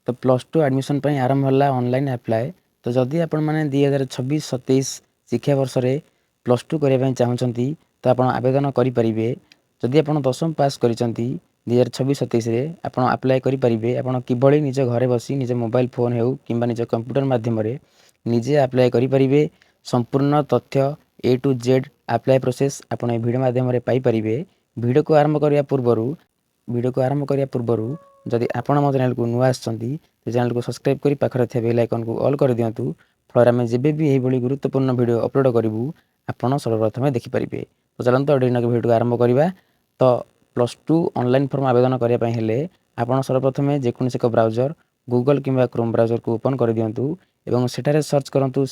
तो plus two admission पर आरंभ होला ऑनलाइन अप्लाई। तो जदि आपण मैंने 2026-27 शिक्षा वर्ष में प्लस टू करने चाहते तो आप आवेदन करेंगे। जदि आप दशम पास कर 2026-27 आप अप्लाई करेंगे। आप किभली निज घरे बसी निज मोबाइल फोन हो कि निज कंप्यूटर माध्यम निजे अप्लाई करेंगे। संपूर्ण तथ्य ए टू जेड अप्लाई प्रोसेस आप वीडियो माध्यम पाइपर। वीडियो को आरंभ करने पूर्व जदि आपण मो चैनल को नुआ आसछंती तो चैनल को सब्सक्राइब करी पाखरे थे बेल आइकन को ऑल कर दियंतु। फल आम जेबे भी यही भली गुरुत्वपूर्ण वीडियो अपलोड करूँ आपण सर्वप्रथम देखिपारे। तो चलते अडिनक वीडियो को आरंभ करवा। तो प्लस टू ऑनलाइन फॉर्म आवेदन करने हेले आपण सर्वप्रथम जेकोसी एक ब्राउजर गूगल किंबा क्रोम ब्राउजर को ओपन कर दियंतु एवं सेठारे सर्च करंतु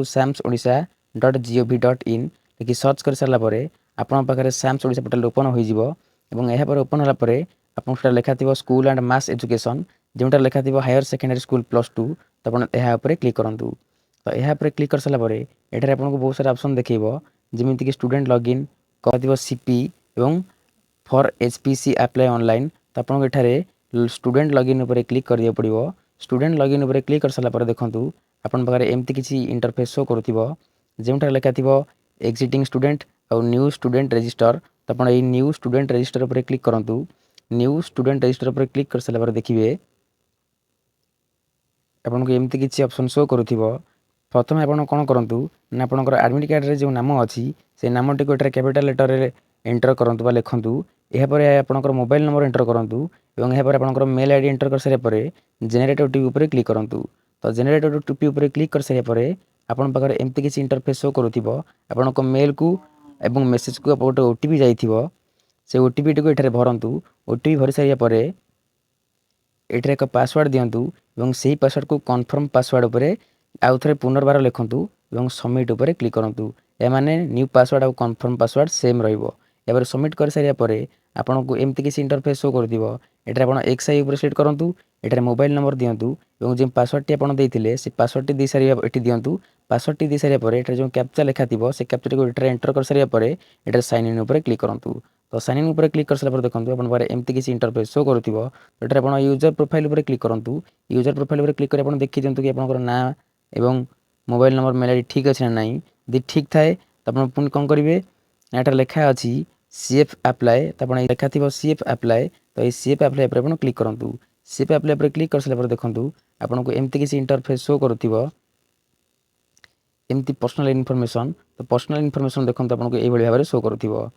sams-odisha.gov.in लिखि सर्च कर सारा पर आपण पाखे साम्स ओडिशा पोर्टाल ओपन हो ओपन होगापर आपको लेखा थी स्कूल एंड मास एजुकेशन जोटा लेखा थी higher secondary school plus two. तो आप क्लिक करूँ। तो यहाँ क्लिक कर सारापर ये आपको बहुत सारा ऑप्शन देखो जमीक स्टूडेंट लॉगिन कहती सीपी एवं फॉर एचपीसी अप्लाई ऑनलाइन। तो आपको ये स्टूडेंट लॉगिन उपर क्लिक कर पड़ो। स्टूडेंट लॉगिन उपर क्लिक कर सारापर देखूँ आपन पाखे एमती किसी इंटरफेस शो करुव जोटा लेखा थी एग्जिटिंग स्टूडेंट और न्यू स्टूडेंट रजिस्टर। तो आप न्यू स्टूडेंट रजिस्टर उपर क्लिक करूँ। न्यू स्टूडेंट रजिस्टर पर क्लिक कर सारा देखिए आपको एमती किसी ऑप्शन शो करुव। प्रथम आप कौन करूँ ना आपंकर एडमिट कार्ड रे जो नाम अच्छी से नाम टी कैपिटाल लेटर रे एंटर करूँ लिखूँ। यापर आपंकर मोबाइल नंबर एंटर करूँ और यापर आपंकर मेल आईडी एंटर कर सारापर जेनेरेट ओटीपी उपर क्लिक करूँ। तो जेनेरेट ओटीपी उपर क्लिक कर सारापर आपन पाखे एमती किसी इंटरफेस शो करुव आपन मेल को एवं मेसेज को गोटे ओटीपी जाइथिबो से ओटीपी टी को भरतु। ओटीपी भरी सारापर एठार एक पासवर्ड दिंतु और से पासवर्ड को कन्फर्म पासवर्ड उपर आउ थे पुनर्बार लिखुँ और सबमिट उपर क्लिक करूँ। या माने न्यू पासवर्ड और कन्फर्म पासवर्ड सेम रहा। सबमिट कर सारापर आपन को एमती किसी इंटरफेस शो करुव आप एक्सआई उपर सिलेक्ट करूँ। एठार मोबाइल नंबर दिंतु और जो पासवर्ड टी आप देते से पासवर्ड टी दे सारा ये दिंतु। पासवर्ड टी दे सारापर एठार जो कैप्चा लिखा थी से कैप्चा को एंटर कर सारापर एठार साइन इन उपर क्लिक करूँ। तो साइन इन उपर क्लिक कर सारापर देखो आप एमती किसी इंटरफेस शो करुव। एठार आप यूजर प्रोफाइल उपर क्लिक करूँ। यूजर प्रोफाइल उपर क्लिक कर देखी दिंतु कि आपंकर ना एवं मोबाइल नंबर मेल आईडी ठीक अच्छे ना नहीं। यदि ठीक थाए तो आप पुणी कौन करेंगे यहाँ लिखा अच्छी सीएफ अप्लाई। तो आप लिखा थी सीएफ अप्लाई। तो ये सीएफ अप्लाई पर आप क्लिक करूँ। सीएफ अप्लाई पर क्लिक कर सारापर देखो आपको एमती किसी इंटरफेस शो करुव एमती पर्सनल इनफॉरमेशन। तो पर्सनल इनफॉरमेशन देखो आपको ये भाव में शो करुव।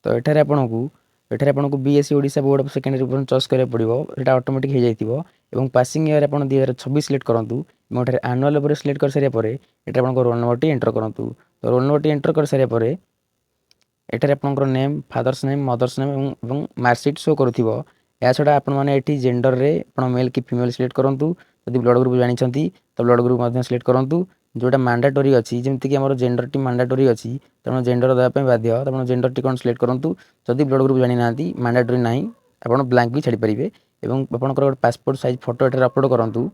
तो एठार आपको BSc Odisha board of secondary choice करा पड़ो ये ऑटोमेटिक हो जाइए। और पासिंग ईयर आप 2026 सिलेक्ट करूँ और आनुआल उपर सिलेक्ट कर सारापर एठार आप रोल नंबर टी एंटर करूँ। तो रोल नंबर टी एंटर कर सारापर एठार आपंकर name father's name mother's name और मार्कसीट शो करुव। या छड़ा आपने जेंडर रे मेल कि फीमेल सिलेक्ट करूँ। जब ब्लड ग्रुप जानते तो ब्लड ग्रुप सिलेक्ट करूँ जोटा मैंडेटरी अच्छी जमीक आम जेंडर टी मैंडेटरी अच्छी तेणु जेंडर देवाई बाध्य। तो जेंडर टी कौन सिलेक्ट करूँ जदि ब्लड ग्रुप जानी ना मैंडेटरी ना आप ब्लैंक भी छाड़ी पारे। और आपंकर गोटे पासपोर्ट साइज फोटो एठार अपलोड करूँ।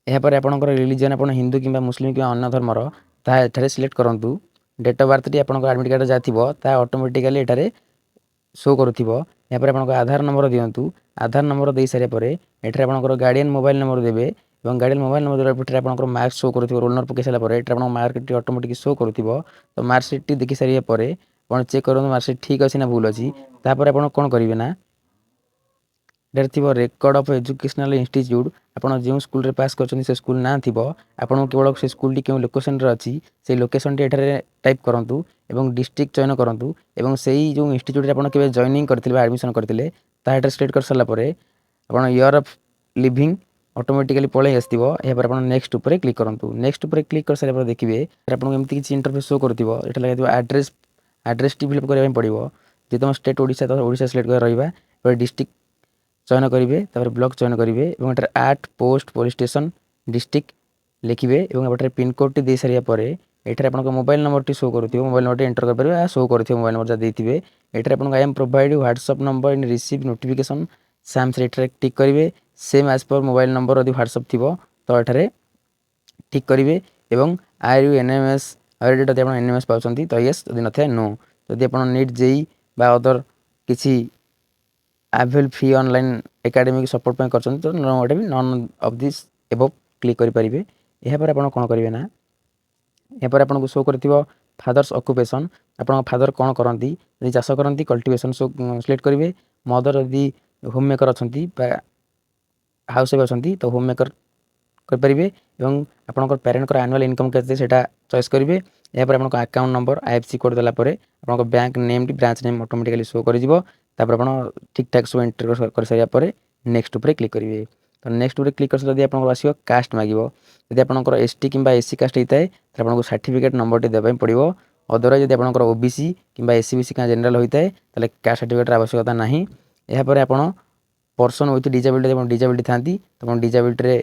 यापर आपंकर रिलीजन आप हिंदू कि मुस्लिम कि अन्य धर्मर ताे सिलेक्ट करूँ। डेट ऑफ बर्थ टी आप एडमिट कार्ड जहाँ थी ऑटोमेटिकली एठार शो करुव। यापर आप आधार नंबर दिंतु। आधार नंबर दे सारापर एठार आपंकर गार्डियन मोबाइल नंबर देवे और गार्डियन मोबाइल नंबर देवार आप मार्क्स शो करुव। रोल नंबर पकई सारापर एठार आप मार्क टी ऑटोमेटिक शो करुव। तो मार्कसीट टी देखी सारापर आप चेक करूँ मार्कसीट ठीक अच्छी ना भूल अच्छी। तापर आप कौन करेंगे ना एठार थी रेकर्ड ऑफ एजुकेशनल इंस्टीट्यूट आप जो स्कूल पास कर स्कूल ना थी आपको केवल से स्कूल टी क्यों लोकेशन अच्छी से लोकेशन टी एठार टाइप करूँ और डिस्ट्रिक्ट चयन करूँ और से जो इंस्टीट्यूट आप जॉइनिंग करते एडमिशन करते सिलेक्ट कर सारापर आप ईयर ऑफ लिविंग ऑटोमेटिकली पलि आसो। यापर आप नेक्स्ट उपर क्लिक करूँ। नेक्स्ट उपर क्लिक कर सारापर देखिए आपको एमती किसी इंटरफेस शो करुव ये लगा एड्रेस टी फिलअप करने पड़ो। जो तुम स्टेट ओडिशा तो ओडिशा सिलेक्ट कर रहा डिस्ट्रिक्ट चयन करेंगे ब्लॉक चयन करेंगे और आर्ट पोस्ट पुलिस स्टेशन डिस्ट्रिक्ट लिखिए और पिनकोड टी दे सारापर एठार आप मोबाइल नंबर टी शो करुव। मोबाइल नंबर टी एंटर करेंगे शो कर मोबाइल नंबर जहाँ देते एठार आपको I am provide WhatsApp number in receive notification साम्स एठार टिक करेंगे सेम एज पर मोबाइल नंबर यदि व्हाट्सअप थी तो एठार टिक करेंगे और आर यू एनएमएस जब आप एनएमएस पाँच तो येस जब न था नो। जदि आप नीट जेई बा अदर किसी avail free online academic support ପାଇଁ କରିଛନ୍ତି, ତ ଗୋଟେ ବି none of this above click କରିପାରିବେ। ଏହାପରେ ଆପଣ କ'ଣ କରିବେ ନା, ଏହାପରେ ଆପଣଙ୍କୁ ଶୋ କରିଥିବ ଫାଦର୍ସ ଅକୁପେସନ୍, ଆପଣଙ୍କ ଫାଦର କ'ଣ କରନ୍ତି, ଯଦି ଚାଷ କରନ୍ତି କଲ୍ଟିଭେସନ୍ ସିଲେକ୍ଟ କରିବେ, ମଦର ଯଦି ହୋମ୍ ମେକର୍ ଅଛନ୍ତି ବା ହାଉସ୍ ୱାଇଫ୍ ଅଛନ୍ତି ତ ହୋମ୍ ମେକର୍ କରିପାରିବେ ଏବଂ ଆପଣଙ୍କର ପ୍ୟାରେଣ୍ଟଙ୍କର ଆନୁଆଲ୍ ଇନକମ୍ କେତେ ସେଇଟା ଚଏସ୍ କରିବେ। ଏହାପରେ ଆପଣଙ୍କ ଆକାଉଣ୍ଟ ନମ୍ବର IFSC କୋଡ଼୍ ଦେଲା ପରେ ଆପଣଙ୍କ ବ୍ୟାଙ୍କ ନେମ୍ଟି ବ୍ରାଞ୍ଚ ନେମ୍ ଅଟୋମେଟିକାଲି ଶୋ କରିଯିବ। ତାପରେ ଆପଣ ଠିକ୍ ଠାକ୍ ସବୁ ଏଣ୍ଟ୍ରି କରିସାରିବା ପରେ ନେକ୍ସଟ ଉପରେ କ୍ଲିକ୍ କରିବେ। ତ ନେକ୍ସଟ ଉପରେ କ୍ଲିକ୍ କରିସାରିଲେ ଯଦି ଆପଣଙ୍କର ଆସିବ କାଷ୍ଟ ମାଗିବ, ଯଦି ଆପଣଙ୍କର ST କିମ୍ବା SC କାଷ୍ଟ ହେଇଥାଏ ତାହେଲେ ଆପଣଙ୍କୁ ସାର୍ଟିଫିକେଟ୍ ନମ୍ବରଟି ଦେବା ପାଇଁ ପଡ଼ିବ। ଅଦରୱାଇଜ୍ ଯଦି ଆପଣଙ୍କର OBC କିମ୍ବା SC BC କିମ୍ବା ଜେନେରାଲ ହୋଇଥାଏ ତାହେଲେ କାଷ୍ଟ ସାର୍ଟିଫିକେଟ୍ର ଆବଶ୍ୟକତା ନାହିଁ। ଏହାପରେ ଆପଣ ପର୍ସନ୍ ୱିଥ୍ ଡିଜାବିଲିଟି, ଆପଣ ଡିଜାବିଲିଟି ଥାନ୍ତି ତ ଆପଣ ଡିଜାବିଲିଟିରେ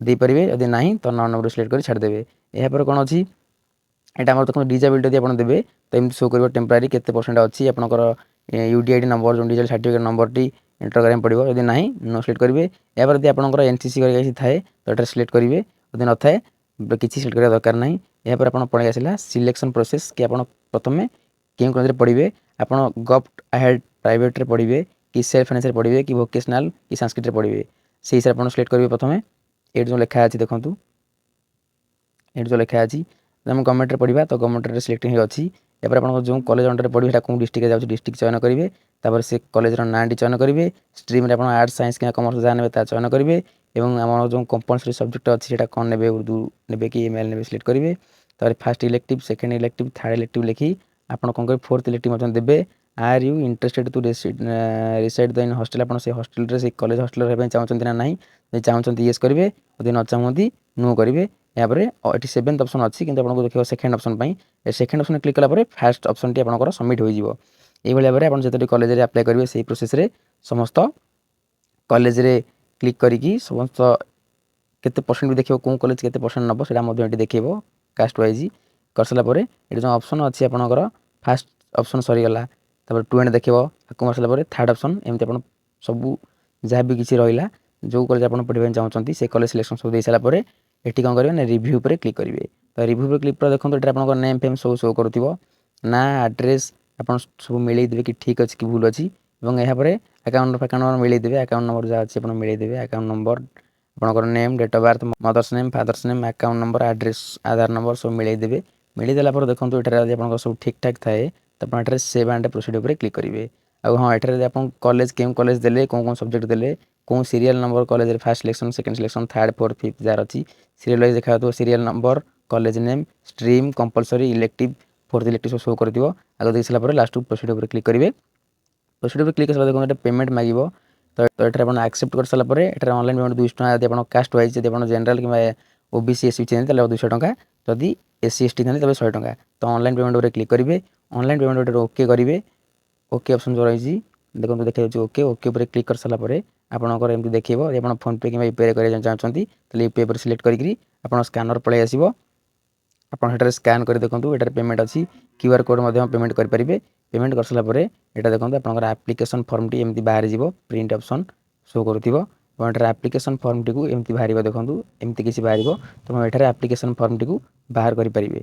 ଦେଇପାରିବେ, ଯଦି ନାହିଁ ତ ନନ୍ ନମ୍ବର ସିଲେକ୍ଟ କରି ଛାଡ଼ିଦେବେ। ଏହାପରେ କ'ଣ ଅଛି, ଏଇଟା ଆମର ଦେଖନ୍ତୁ ଡିଜାବିଲିଟି ଯଦି ଆପଣ ଦେବେ ତ ଏମିତି ଶୋ କରିବ ଟେମ୍ପରାରୀ କେତେ ପରସେଣ୍ଟ ଅଛି, ଆପଣଙ୍କର UDID ନମ୍ବର ଯେଉଁ ଡିଜିଟାଲ୍ ସାର୍ଟିଫିକେଟ୍ ନମ୍ବରଟି ଏଣ୍ଟର କରିବାକୁ ପଡ଼ିବ, ଯଦି ନାହିଁ ନ ସିଲେକ୍ଟ କରିବେ। ଏହାପରେ ଯଦି ଆପଣଙ୍କର NCC କରିକି କିଛି ଥାଏ ତ ଏଠାରେ ସିଲେକ୍ଟ କରିବେ, ଯଦି ନଥାଏ କିଛି ସିଲେକ୍ଟ କରିବା ଦରକାର ନାହିଁ। ଏହାପରେ ଆପଣ ପଳେଇ ଆସିଲା ସିଲେକ୍ସନ୍ ପ୍ରୋସେସ୍, କି ଆପଣ ପ୍ରଥମେ କେଉଁ କଲେଜରେ ପଢ଼ିବେ, ଆପଣ ଗଭ୍ଟ ଆହେଡ୍ ପ୍ରାଇଭେଟ୍ରେ ପଢ଼ିବେ କି ସେଲ୍ଫ ଫାଇନାନ୍ସରେ ପଢ଼ିବେ କି ଭୋକେସନାଲ୍ କି ସାଂସ୍କ୍ରିଟ୍ରେ ପଢ଼ିବେ, ସେଇ ହିସାବରେ ଆପଣ ସିଲେକ୍ଟ କରିବେ। ପ୍ରଥମେ ଏଇଠି ଯେଉଁ ଲେଖା ଅଛି ଦେଖନ୍ତୁ, ଏଇଠି ଯେଉଁ ଲେଖା ଅଛି ଆମେ ଗଭର୍ଣ୍ଣମେଣ୍ଟରେ ପଢ଼ିବା ତ ଗଭର୍ଣ୍ଣମେଣ୍ଟରେ ସିଲେକ୍ଟିଂ ଅଛି। ଏହାପରେ ଆପଣଙ୍କ ଯେଉଁ କଲେଜ ଅଣ୍ଡରରେ ପଢ଼ିବେ ସେଇଟା କେଉଁ ଡିଷ୍ଟ୍ରିକ୍ଟରେ ଯାଉଛି ଡିଷ୍ଟ୍ରିକ୍ଟ ଚୟନ କରିବେ। ତାପରେ ସେ କଲେଜର ନାଁଟି ଚୟନ କରିବେ, ଷ୍ଟ୍ରିମ୍ରେ ଆପଣ ଆର୍ଟ୍ସ ସାଇନ୍ସ କିମ୍ବା କମର୍ସ ଯାହା ନେବେ ତାହା ଚୟନ କରିବେ ଏବଂ ଆମର ଯେଉଁ କମ୍ପଲସରି ସବଜେକ୍ଟ ଅଛି ସେଇଟା କ'ଣ ନେବେ, ଉର୍ଦୁ ନେବେ କି ML ନେବେ ସିଲେକ୍ଟ କରିବେ। ତାପରେ first elective, second elective, third elective ଲେଖି ଆପଣ କ'ଣ କରିବେ ଫୋର୍ଥ ଇଲେକ୍ଟିଭ୍ ମଧ୍ୟ ଦେବେ। Are you interested to reside the in hostel, ଆପଣ ସେ ହଷ୍ଟେଲରେ ସେଇ କଲେଜ ହଷ୍ଟେଲରେ ରହିବା ପାଇଁ ଚାହୁଁଛନ୍ତି ନା ନାହିଁ, ଯଦି ଚାହୁଁଛନ୍ତି ୟେସ୍ କରିବେ, ଯଦି ନ ଚାହୁଁଛନ୍ତି ନୋ କରିବେ। ଏହାପରେ ଏଠି 7th ଅପସନ୍ ଅଛି କିନ୍ତୁ ଆପଣଙ୍କୁ ଦେଖିବ ସେକେଣ୍ଡ ଅପସନ୍ ପାଇଁ, ସେକେଣ୍ଡ ଅପସନ୍ କ୍ଲିକ୍ କଲା ପରେ ଫାର୍ଷ୍ଟ ଅପସନ୍ଟି ଆପଣଙ୍କର ସବମିଟ୍ ହୋଇଯିବ। ଏଇଭଳି ଭାବରେ ଆପଣ ଯେତୋଟି କଲେଜରେ ଆପ୍ଲାଏ କରିବେ ସେଇ ପ୍ରୋସେସ୍ରେ ସମସ୍ତ କଲେଜରେ କ୍ଲିକ୍ କରିକି ସମସ୍ତ କେତେ ପରସେଣ୍ଟ ବି ଦେଖିବ, କେଉଁ କଲେଜ କେତେ ପରସେଣ୍ଟ ନେବ ସେଇଟା ମଧ୍ୟ ଏଠି ଦେଖେଇବ କାଷ୍ଟ ୱାଇଜ୍। କରିସାରିଲା ପରେ ଏଠି ଯେଉଁ ଅପସନ୍ ଅଛି ଆପଣଙ୍କର ଫାର୍ଷ୍ଟ ଅପସନ୍ ସରିଗଲା, ତାପରେ 2 ଏଣ୍ଡ ଦେଖିବ, ତାକୁ ମାରିସାରିଲା ପରେ ଥାର୍ଡ଼ ଅପସନ୍, ଏମିତି ଆପଣ ସବୁ ଯାହା ବି କିଛି ରହିଲା ଯେଉଁ କଲେଜ ଆପଣ ପଢ଼ିବା ପାଇଁ ଚାହୁଁଛନ୍ତି ସେ କଲେଜ ସିଲେକ୍ସନ୍ ସବୁ ଦେଇସାରିଲା ପରେ ଏଠି କ'ଣ କରିବେ ନା ରିଭ୍ୟୁ ଉପରେ କ୍ଲିକ୍ କରିବେ। ତ ରିଭ୍ୟୁ ଉପରେ କ୍ଲିକ୍ ପରେ ଦେଖନ୍ତୁ ଏଠି ଆପଣଙ୍କ ନେମ୍ ଫେମ୍ ସବୁ ଶୋ କରୁଥିବ, ନା ଆଡ୍ରେସ୍ ଆପଣ ସବୁ ମିଳେଇ ଦେବେ କି ଠିକ୍ ଅଛି କି ଭୁଲ ଅଛି ଏବଂ ଏହାପରେ ଆକାଉଣ୍ଟ ନମ୍ବର ମିଳେଇ ଦେବେ, ଆକାଉଣ୍ଟ ନମ୍ବର ଯାହା ଅଛି ଆପଣ ମିଳେଇ ଦେବେ। ଆକାଉଣ୍ଟ ନମ୍ବର, ଆପଣଙ୍କର name, date of birth, mother's name, father's name, account number, address, Aadhaar number ସବୁ ମିଳେଇ ଦେବେ। ମିଳେଇ ଦେଲା ପରେ ଦେଖନ୍ତୁ ଏଠାରେ ଯଦି ଆପଣଙ୍କର ସବୁ ଠିକ୍ ଠାକ୍ ଥାଏ ତ ଆପଣ ଏଠାରେ ସେଭ୍ ଆଣ୍ଡ ପ୍ରୋସିଡ୍ ଉପରେ କ୍ଲିକ୍ କରିବେ। ଆଉ ହଁ, ଏଠାରେ ଯଦି ଆପଣ କଲେଜ କେଉଁ କଲେଜ ଦେଲେ, କେଉଁ ସବଜେକ୍ଟ ଦେଲେ, କେଉଁ ସିରିଆଲ୍ ନମ୍ବର କଲେଜରେ first selection, second selection, third, fourth, fifth ଯାହାର ଅଛି ସିରିଆଲ୍ ୱାଇଜ୍ ଦେଖାଯାଉଥିବ, serial number, college name, stream, compulsory, elective, fourth elective ସବୁ ଶୋ କରିଥିବ। ଆଗ ଦେଇସାରିଲା ପରେ ଲାଷ୍ଟକୁ ପ୍ରୋସିଡ୍ ଉପରେ କ୍ଲିକ୍ କରିବେ। ପ୍ରୋସିଡ୍ ଉପରେ କ୍ଲିକ୍ କରିସାରିଲା ଦେଖନ୍ତୁ ଏଠି ପେମେଣ୍ଟ ମାଗିବ, ତ ଏଠାରେ ଆପଣ ଆକ୍ସେପ୍ଟ କରିସାରିଲା ପରେ ଏଠାରେ ଅନଲାଇନ୍ ପେମେଣ୍ଟ 200 ଟଙ୍କା, ଯଦି ଆପଣ କାଷ୍ଟ ୱାଇଜ୍ ଯଦି ଆପଣ ଜେନେରାଲ କିମ୍ବା OBC SC ଚାହିଁବେ ତାହେଲେ 200 ଟଙ୍କା, ଯଦି SC ST ଥାନ୍ତି ତେବେ 100 ଟଙ୍କା। ତ ଅନଲାଇନ୍ ପେମେଣ୍ଟ ଉପରେ କ୍ଲିକ୍ କରିବେ, ଅନଲାଇନ୍ ପେମେଣ୍ଟ ଉପରେ ଓକେ କରିବେ। ଓକେ ଅପସନ୍ ଯେଉଁ ରହିଛି ଦେଖନ୍ତୁ ଦେଖାଯାଉଛି ଓକେ, ଓକେ ଉପରେ କ୍ଲିକ୍ କରିସାରିଲା ପରେ ଆପଣଙ୍କର ଏମିତି ଦେଖେଇବ, ଯଦି ଆପଣ ଫୋନ୍ ପେ କିମ୍ବା UPI କରିବାକୁ ଚାହୁଁଛନ୍ତି ତାହେଲେ UPI ଉପରେ ସିଲେକ୍ଟ କରିକିରି ଆପଣ ସ୍କାନର ପଳେଇ ଆସିବ, ଆପଣ ସେଠାରେ ସ୍କାନ୍ କରି ଦେଖନ୍ତୁ ଏଠାରେ ପେମେଣ୍ଟ ଅଛି, QR କୋଡ଼୍ ମଧ୍ୟ ପେମେଣ୍ଟ କରିପାରିବେ। ପେମେଣ୍ଟ କରିସାରିଲା ପରେ ଏଇଟା ଦେଖନ୍ତୁ ଆପଣଙ୍କର ଆପ୍ଲିକେସନ୍ ଫର୍ମଟି ଏମିତି ବାହାରିଯିବ, ପ୍ରିଣ୍ଟ ଅପସନ୍ ଶୋ କରୁଥିବ ଏବଂ ଏଠାରେ ଆପ୍ଲିକେସନ୍ ଫର୍ମଟିକୁ ଏମିତି ବାହାରିବ, ଦେଖନ୍ତୁ ଏମିତି କିଛି ବାହାରିବ, ତ ଏଠାରେ ଆପ୍ଲିକେସନ୍ ଫର୍ମଟିକୁ ବାହାର କରିପାରିବେ।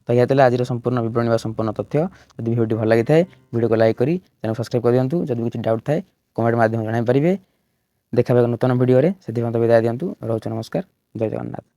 ତ ଏହା ଥିଲା ଆଜିର ସମ୍ପୂର୍ଣ୍ଣ ବିବରଣୀ ବା ସମ୍ପୂର୍ଣ୍ଣ ତଥ୍ୟ। ଯଦି ଭିଡ଼ିଓଟି ଭଲ ଲାଗିଥାଏ ଭିଡ଼ିଓକୁ ଲାଇକ୍ କରି ଚ୍ୟାନେଲ୍ ସବସ୍କ୍ରାଇବ୍ କରିଦିଅନ୍ତୁ। ଯଦି କିଛି ଡାଉଟ୍ ଥାଏ କମେଣ୍ଟ ମାଧ୍ୟମରେ ଜଣାଇପାରିବେ। ଦେଖା ହେବା ନୂତନ ଭିଡ଼ିଓରେ, ସେଥିପାଇଁ ବିଦାୟ ଦିଅନ୍ତୁ। ରହୁଛି, ନମସ୍କାର, ଜୟ ଜଗନ୍ନାଥ।